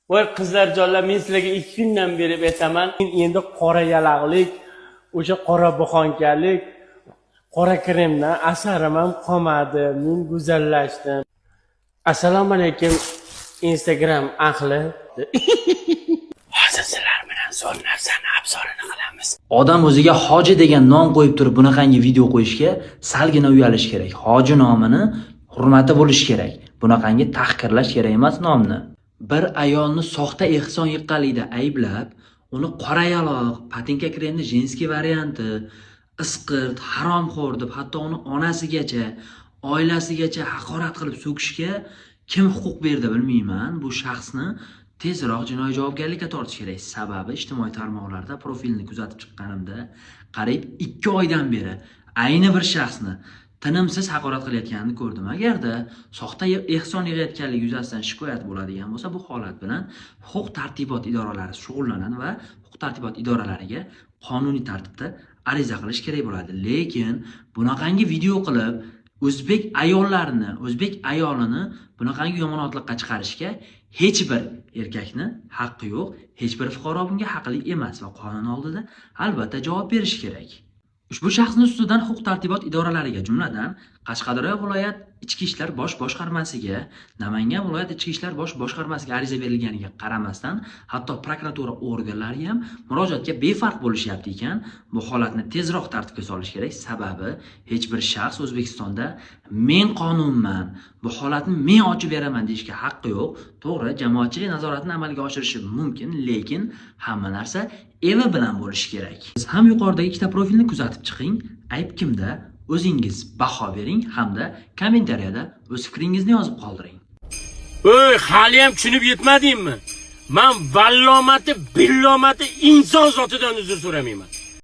Voy qizlar jonlar, men sizlarga 2 kundan beri aytaman. Men endi qora yalaqlik, o'sha qora buxonkalik, qora kremdan asarim ham qolmadi. Men go'zallashdim. Assalomu alaykum Instagram ahli. Hozir sizlar bilan zo'r narsani abzorini qilamiz. Odam o'ziga hoji degan nom qo'yib turib bunaqangi video qo'yishga salgina uyalish kerak. Hoji nomini hurmati bo'lish kerak. Bunaqangi tahqirlash kerak emas nomni. Bir ayolni soxta ehson yiqqanlikda ayblab, uni qora yaloq, patinka kremni jinskiy varianti, isqirt, haromxo'r deb hatto uni onasigacha, oilasigacha haqorat qilib so'kishga kim huquq berdi bilmayman. Bu shaxsni tezroq jinoiy javobgarlikka tortish kerak. Sababi ijtimoiy tarmoqlarda profilini kuzatib chiqqanimda qariyb 2 oydan beri ayni bir shaxsni tinimsiz haqorat qilayotganini ko'rdim. Agarda soxta ehson yig'ayotganligi yuzasidan shikoyat bo'ladigan bo'lsa, bu holat bilan huquq tartibot idoralari shug'ullanadi va huquq tartibot idoralariga qonuniy tartibda ariza qilish kerak bo'ladi. Lekin bunaqangi video qilib o'zbek ayolini bunaqangi yomon otliqqa chiqarishga hech bir erkakni haqqi yo'q, hech bir fuqaro bunga haqli emas va qonun oldida albatta javob berish kerak. Ushbu shaxsni ustidan huquq tartibot idoralariga, jumladan Qashqadaryo viloyat ichki ishlar bosh boshqarmasiga, Namangan viloyat ichki ishlar bosh boshqarmasiga ariza berilganiga qaramasdan, hatto prokuratura organlari ham murojaatga befarq bo'lishyapti ekan. Bu holatni tezroq tartibga solish kerak. Sababi hech bir shaxs O'zbekistonda men qonunman, bu holatni men ochib beraman deyishga haqqi yo'q. To'g'ri, jamoatchilik nazoratini amalga oshirishi mumkin, lekin hamma narsa evi bilan bo'lishi kerak. Siz ham yuqoridagi ikkita profilni kuzatib chiqing. Ayb kimda? O'zingiz baho bering hamda kommentariyada o'z fikringizni yozib qoldiring. Oy, hali ham tushunib yetmadingmi? Men vallomati, billomati inson zotidan uzr so'ramayman.